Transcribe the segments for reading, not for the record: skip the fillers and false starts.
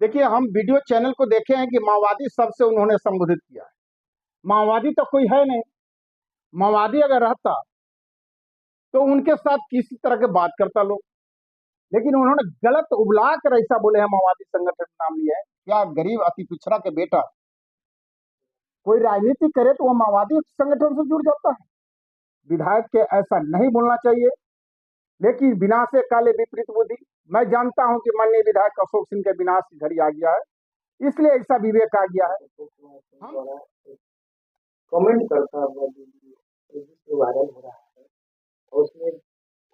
देखिए, हम video channel को देखे हैं कि माओवादी शब्द से उन्होंने संबोधित किया है। माओवादी तो कोई है नहीं। माओवादी अगर रहता तो उनके साथ किसी तरह के बात करता लोग, लेकिन उन्होंने गलत उबला कर ऐसा बोले हैं, माओवादी संगठन का नाम लिया है। क्या गरीब अति पिछड़ा के बेटा कोई राजनीति करे तो वह माओवादी संगठन से जुड़ जाता है? विधायक के ऐसा नहीं बोलना चाहिए। लेकिन विनाश से काले विपरीत बुद्धि। मैं जानता हूं कि माननीय विधायक अशोक सिंह के विनाश की घड़ी आ गया है, इसलिए ऐसा विवेक आ गया है। हम कमेंट करता है अपना वीडियो वायरल हो रहा है और उसमें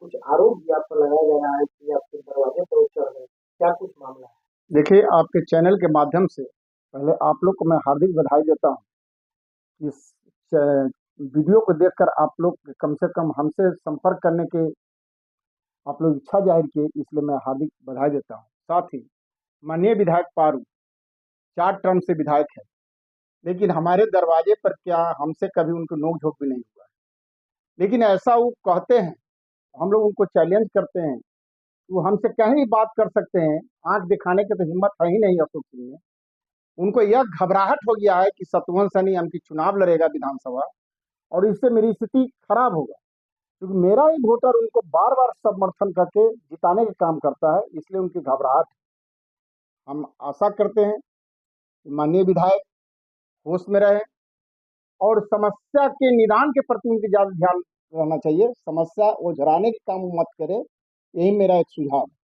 कुछ आरोप भी आप पर लगाया जा रहा है कि आपके दरवाजे पर वो चढ़ रहे हैं। क्या कुछ मामला है? देखिए, आपके चैनल के माध्यम से पहले आप लोग को मैं हार्दिक बधाई देता हूं। इस वीडियो को देखकर आप लोग कम से कम हमसे संपर्क करने के आप लोग इच्छा जाहिर किए, इसलिए मैं हार्दिक बधाई देता हूं। साथ ही माननीय विधायक पारू 4 टर्म से विधायक है, लेकिन हमारे दरवाजे पर क्या हमसे कभी उनको नोक-झोंक भी नहीं हुआ है। लेकिन ऐसा वो कहते हैं, हम लोग उनको चैलेंज करते हैं, वो हमसे कहीं भी बात कर सकते हैं। आँख दिखाने की तो हिम्मत है ही नहीं अशोक सिंह में। उनको यह घबराहट हो गया है कि शत्रुघ्न सैनी एमपी चुनाव लड़ेगा विधानसभा, और इससे मेरी स्थिति खराब होगा, क्योंकि मेरा ही वोटर उनको बार-बार समर्थन करके जिताने का काम करता है, इसलिए उनकी घबराहट है। हम आशा करते हैं कि माननीय विधायक होश में रहें और समस्या के निदान के प्रति उनकी ज़्यादा ध्यान रहना चाहिए। समस्या उझराने के काम मत करें, यही मेरा एक सुझाव है।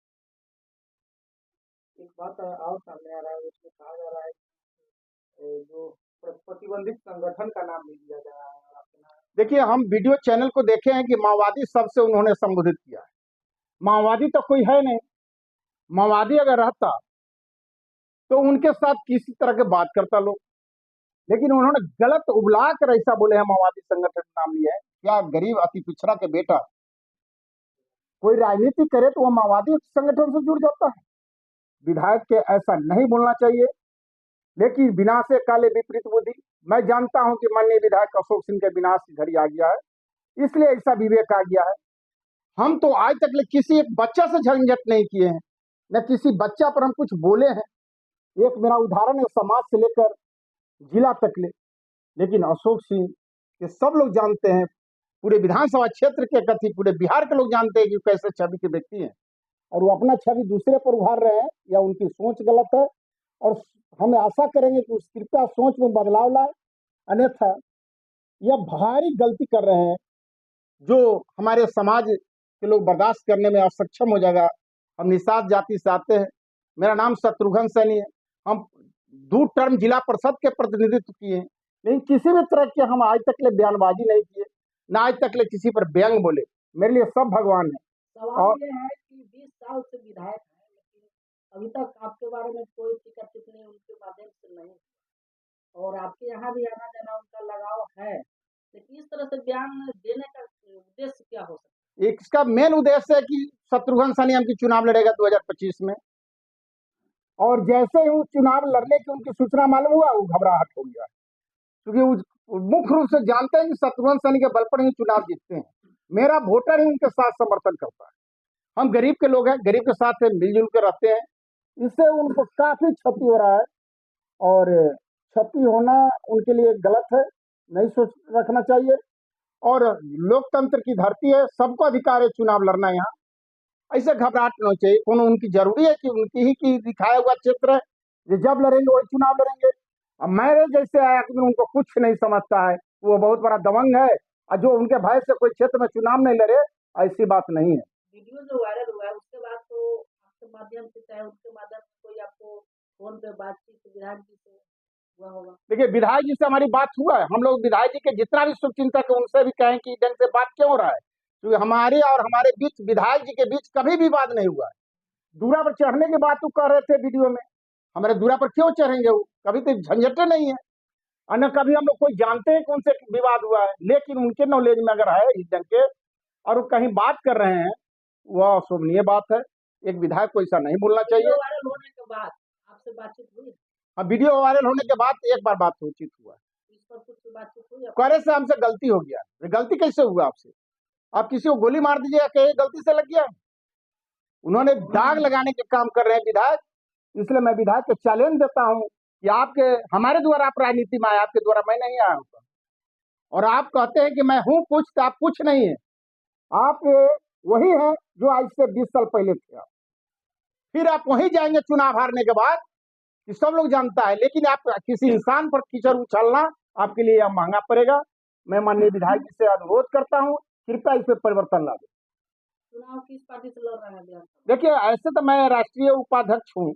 एक बात और सामने आ रहा है, उसमें कहा जा रहा है कि जो प्रतिबंधित संगठन का नाम भी लिया जा रहा है और आपके नाम। देखिए, हम वीडियो चैनल को देखे हैं कि माओवादी शब्द से उन्होंने संबोधित किया है। माओवादी तो कोई है नहीं। माओवादी अगर रहता तो उनके साथ किसी तरह के बात करता लोग, लेकिन उन्होंने गलत उबला कर ऐसा बोले हैं, माओवादी संगठन का नाम लिया है। क्या गरीब अति पिछड़ा के बेटा कोई राजनीति करे तो वह माओवादी संगठन से जुड़ जाता है? विधायक के ऐसा नहीं बोलना चाहिए। लेकिन विनाश से काले विपरीत बुद्धि। मैं जानता हूं कि माननीय विधायक अशोक सिंह के विनाश की घड़ी आ गया है, इसलिए ऐसा विवेक आ गया है। हम तो आज तक किसी एक बच्चा से झंझट नहीं किए हैं, न किसी बच्चा पर हम कुछ बोले हैं। एक मेरा उदाहरण है, समाज से लेकर जिला तक ले। लेकिन अशोक सिंह के सब लोग जानते हैं, पूरे विधानसभा क्षेत्र के कथी पूरे बिहार के लोग जानते हैं कि कैसे छवि के व्यक्ति हैं, और वो अपना छवि दूसरे पर उभार रहे हैं, या उनकी सोच गलत है। और हम आशा करेंगे कि उस कृपया सोच में बदलाव लाए, अन्यथा यह भारी गलती कर रहे हैं जो हमारे समाज के लोग बर्दाश्त करने में असक्षम हो जाएगा। हम निषाद जाति से आते हैं। मेरा नाम शत्रुघ्न सैनी है। हम 2 टर्म जिला परिषद के प्रतिनिधित्व किए हैं, लेकिन किसी भी तरह के हम आज तक बयानबाजी नहीं किए, ना आज तक किसी पर व्यंग बोले। मेरे लिए सब भगवान है। सवाल ये है कि 20 साल से विधायक हैं, लेकिन अभी तक आपके बारे में कोई टिकट टिप्पणी उनके माध्यम से नहीं, और आपके यहाँ भी आना जाना उनका लगाव है, लेकिन इस तरह से बयान देने का उद्देश्य क्या हो सकता है? इसका मेन उद्देश्य है कि शत्रुघ्न सैनी एमपी चुनाव लड़ेगा 2025 में, और जैसे ही वो चुनाव लड़ने की उनकी सूचना मालूम हुआ, वो घबराहट हो गया, क्योंकि मुख्य रूप से जानते हैं कि शत्रुघ्न सैनी के बल पर ही चुनाव जीतते हैं। मेरा वोटर ही उनके साथ समर्थन करता है। हम गरीब के लोग हैं, गरीब के साथ मिलजुल कर रहते हैं, इससे उनको काफी क्षति हो रहा है, और क्षति होना उनके लिए गलत है, नहीं सोच रखना चाहिए। और लोकतंत्र की धरती है, सबको अधिकार है चुनाव लड़ना। यहाँ ऐसे घबराहट नहीं चाहिए। कोनो उनकी जरूरी है कि उनकी ही की दिखाया हुआ क्षेत्र है, ये जब लड़ेंगे वही चुनाव लड़ेंगे। अब मेरे जैसे आदमी उनको कुछ नहीं समझता है, वो बहुत बड़ा दबंग है, और जो उनके भय से कोई क्षेत्र में चुनाव नहीं लड़े, ऐसी बात नहीं है। वीडियो जो वायरल हुआ है उसके बाद तो आपके माध्यम से, चाहे उनके माध्यम से कोई आपको फोन पे बातचीत विधायक जी से हुआ होगा? देखिए, विधायक जी से हमारी बात हुआ है। हम लोग विधायक जी के जितना भी शुभचिंतक है उनसे भी कहें कि ढंग से बात क्यों हो रहा है, क्योंकि हमारे और हमारे बीच, विधायक जी के बीच कभी भी बात नहीं हुआ है। दूरा पर चढ़ने की बात वो कह रहे थे वीडियो में, हमारे दूरा पर क्यों चढ़ेंगे? वो कभी तो झंझटे नहीं है, और न कभी हम लोग कोई जानते हैं कौन से विवाद हुआ है। लेकिन उनके नॉलेज में अगर है इस ढंग के, और वो कहीं बात कर रहे हैं, वह शोभनीय बात है। एक विधायक को ऐसा नहीं बोलना चाहिए। वीडियो वायरल होने के बाद आपसे बातचीत हुई? हाँ, वीडियो वायरल होने के बाद एक बार बातचीत हुआ, इस पर कुछ बातचीत हुई? करे से हमसे गलती हो गया। गलती कैसे हुआ आपसे? आप किसी को गोली मार दीजिएगा, कहे गलती से लग गया। उन्होंने दाग लगाने के काम कर रहे हैं विधायक, इसलिए मैं विधायक को चैलेंज देता हूं कि आपके हमारे द्वारा आप राजनीति में आए, आपके द्वारा मैं नहीं आया हूं। और आप कहते हैं कि मैं हूं कुछ, तो आप कुछ नहीं है। आप वही हैं जो आज से 20 साल पहले थे। फिर आप वहीं जाएंगे चुनाव हारने के बाद, कि सब लोग जानता है, लेकिन आप किसी इंसान पर कीचड़ उछालना आपके लिए यह महंगा पड़ेगा। मैं माननीय विधायक जी से अनुरोध करता हूं, कृपया इस पर परिवर्तन ला दें। चुनाव किस पार्टी से लड़ रहे हैं विधानसभा? देखिए, ऐसे तो मैं राष्ट्रीय उपाध्यक्ष हूँ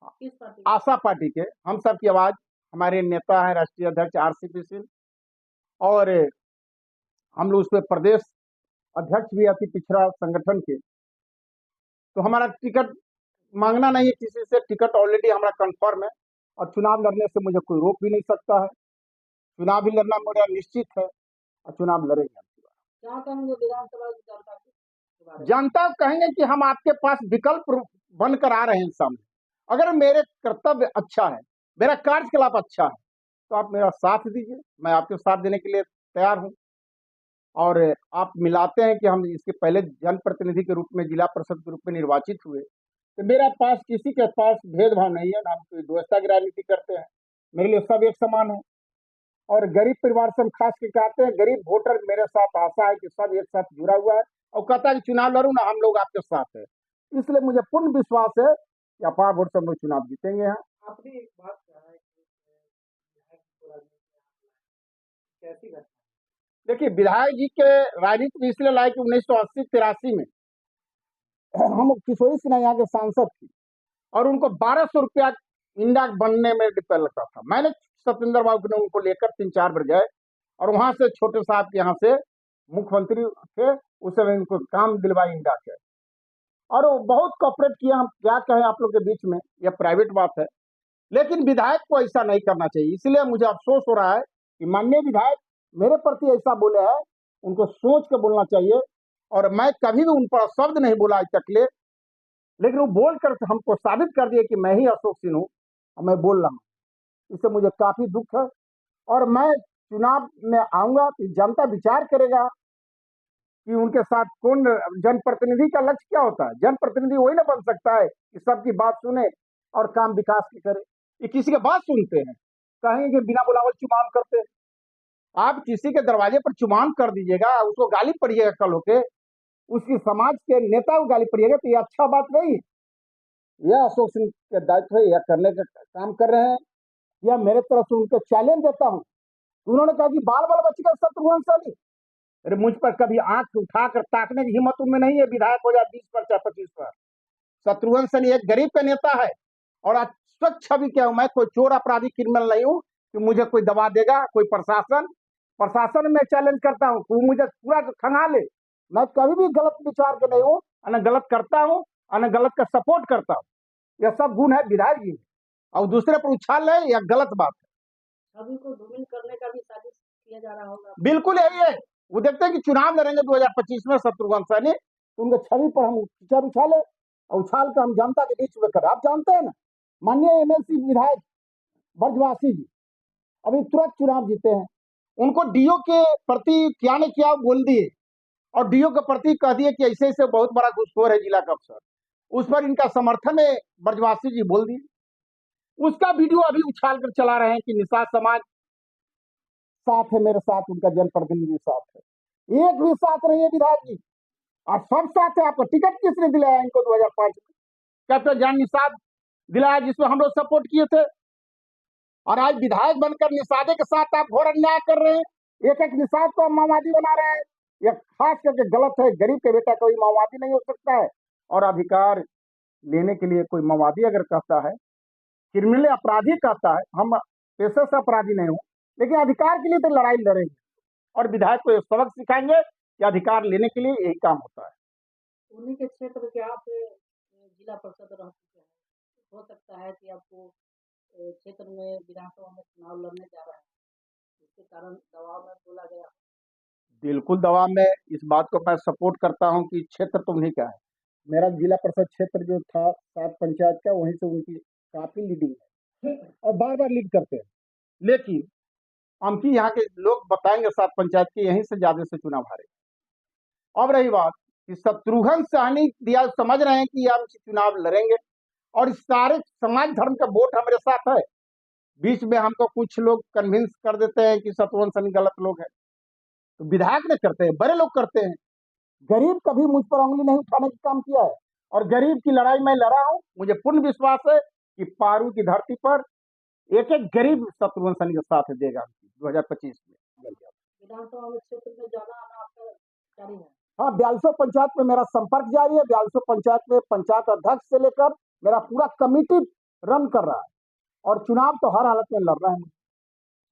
किस पार्टी? आशा पार्टी के। हम सब की आवाज, हमारे नेता है राष्ट्रीय अध्यक्ष RCP सिंह, और हम लोग उसमें प्रदेश अध्यक्ष भी अति पिछड़ा संगठन के। तो हमारा टिकट मांगना नहीं है किसी से, टिकट ऑलरेडी हमारा कंफर्म है, और चुनाव लड़ने से मुझे कोई रोक भी नहीं सकता है। चुनाव भी लड़ना मेरा निश्चित है, और चुनाव लड़ेंगे। क्या कहेंगे विधानसभा की जनता के बारे में? जनता कहेंगे कि हम आपके पास विकल्प बनकर आ रहे हैं सामने। अगर मेरे कर्तव्य अच्छा है, मेरा कार्यकलाप अच्छा है, तो आप मेरा साथ दीजिए, मैं आपके साथ देने के लिए तैयार हूं। और आप मिलाते हैं कि हम इसके पहले जनप्रतिनिधि के रूप में, जिला परिषद के रूप में निर्वाचित हुए, तो मेरा पास किसी के पास भेदभाव नहीं है, ना हम कोई दोस्ता की राजनीति करते हैं। मेरे लिए सब एक समान है। और गरीब परिवार से हम खास के कहते हैं, गरीब वोटर मेरे साथ आशा है कि सब एक साथ जुड़ा हुआ है, और कहता है कि चुनाव लड़ू ना, हम लोग आपके साथ है। इसलिए मुझे पूर्ण विश्वास है कि अपार वोट से हम लोग चुनाव जीतेंगे। यहाँ आपने एक बात कहा है कि विधायक को राजनीति कैसी घटना? देखिए, विधायक जी के राजनीति में इसलिए लाए कि 1980-83 में हम किशोरी सिन्हा यहाँ के सांसद थे, और उनको 1200 रुपया इंडा बनने में डिपेंड लगता था। मैंने सत्येंद्र बाबू ने उनको लेकर 3-4 बार गए, और वहां से छोटे साहब के यहाँ से मुख्यमंत्री थे, उस समय उनको काम दिलवाई इंडा के, और वो बहुत कॉपरेट किया। हम क्या कहें आप लोग के बीच में, यह प्राइवेट बात है, लेकिन विधायक को ऐसा नहीं करना चाहिए। इसलिए मुझे अफसोस हो रहा है कि माननीय विधायक मेरे प्रति ऐसा बोले हैं, उनको सोच के बोलना चाहिए। और मैं कभी भी उन पर शब्द नहीं बोला आज तक ले, लेकिन वो बोलकर हमको साबित कर दिए कि मैं ही अशोक सिंह हूँ, और मैं बोल रहा हूँ। इससे मुझे काफी दुख है, और मैं चुनाव में आऊंगा तो जनता विचार करेगा कि उनके साथ कौन। जनप्रतिनिधि का लक्ष्य क्या होता है? जनप्रतिनिधि वही ना बन सकता है कि सबकी बात सुने और काम विकास की करे। ये किसी के बात सुनते हैं, कहेंगे कि बिना बुलावल चुमान करते हैं। आप किसी के दरवाजे पर चुमान कर दीजिएगा, उसको गाली पड़िएगा, कल होके उसकी समाज के नेता को गाली पड़िएगा, तो ये अच्छा बात नहीं है। यह अशोक सिंह के दायित्व है, यह करने का काम कर रहे हैं। यह मेरे तरफ से उनको चैलेंज देता हूं। उन्होंने कहा कि बाल बाल बचेगा शत्रुघ्न सैनी। अरे मुझ पर कभी आंख उठाकर ताकने की हिम्मत उनमें नहीं है। विधायक हो जाए 20 पर, चाहे 25 पर। शत्रुघ्न सैनी एक गरीब का नेता है, और स्वच्छ छवि क्या हूं मैं, कोई चोर अपराधी क्रिमिनल नहीं हूं कि मुझे कोई दबा देगा। कोई प्रशासन में चैलेंज करता हूं, वो मुझे पूरा खंगा ले। मैं कभी भी गलत विचार के नहीं हूं, न गलत करता हूं, न गलत का सपोर्ट करता हूं। यह सब गुण है विधायक जी में, और दूसरे पर उछाल है, यह गलत बात है। सभी को धूमिल करने का भी साजिश किया जा रहा होगा। बिल्कुल यही है। वो देखते हैं कि चुनाव लड़ेंगे 2025 में शत्रुघ्न सैनी, तो उनके छवि पर हम कीचड़ उछाले, और उछाल कर हम जनता के बीच में करें। आप जानते हैं ना, माननीय MLC विधायक ब्रजवासी जी अभी तुरंत चुनाव जीते हैं। उनको DO के प्रति क्या ने क्या बोल दिए, और DO के प्रति कह दिए कि ऐसे ऐसे बहुत बड़ा घुसखोर है जिला का अफसर। उस पर इनका समर्थन है, ब्रजवासी जी बोल दिए। उसका वीडियो अभी उछाल कर चला रहे हैं कि निषाद समाज साथ है, मेरे साथ उनका जनप्रतिनिधि साथ है। एक भी साथ नहीं है विधायक जी, और सब साथ है। आपको टिकट किसने दिलाया इनको 2005 में? कैप्टन जान निषाद दिलाया, जिसमें हम लोग सपोर्ट किए थे। और आज विधायक बनकर निषादे के साथ आप घोर अन्याय कर रहे हैं। एक एक निषाद को माओवादी बना रहे हैं। यह खास करके गलत है। गरीब के बेटा कोई माओवादी नहीं हो सकता है, और अधिकार लेने के लिए कोई माओवादी अगर कहता है, क्रिमिनल अपराधी कहता है, हम पेशे से अपराधी नहीं हूं, लेकिन अधिकार के लिए तो लड़ाई लड़ेंगे, और विधायक को सबक सिखाएंगे कि अधिकार लेने के लिए यही काम होता है। उन्हीं के क्षेत्र के आप जिला परिषद रह चुके हैं, हो सकता है कि आपको क्षेत्र में विधानसभा में चुनाव लड़ने जा रहे हैं, इसके कारण दबाव में बोला गया। बिल्कुल दबाव में, इस बात को मैं सपोर्ट करता हूं कि क्षेत्र तो उन्हीं का है। मेरा जिला परिषद क्षेत्र जो था 7 पंचायत का, वहीं से उनकी काफी लीडिंग है, और बार बार लीड करते हैं। लेकिन हमकी यहाँ के लोग बताएंगे 7 पंचायत के यहीं से ज्यादा से चुनाव हारे। अब रही बात कि शत्रुघ्न सैनी दिया समझ रहे हैं कि हम चुनाव लड़ेंगे, और इस सारे समाज धर्म का वोट हमारे साथ है। बीच में हमको कुछ लोग कन्विंस कर देते हैं कि सतवंश सनी गलत लोग हैं, तो विधायक ने करते हैं, बड़े लोग करते हैं। गरीब कभी मुझ पर उंगली नहीं उठाने का काम किया है, और गरीब की लड़ाई मैं लड़ा हूं। मुझे पूर्ण विश्वास है कि पारू की धरती पर एक एक गरीब शत्रुघ्न सैनी का साथ देगा 2025 में। विधानसभा में क्षेत्र में जाना आना आपका जारी है? हाँ, 42 पंचायत में मेरा संपर्क जारी है। 42 पंचायत में पंचायत अध्यक्ष से लेकर मेरा पूरा कमिटी रन कर रहा है, और चुनाव तो हर हालत में लड़ रहे हैं।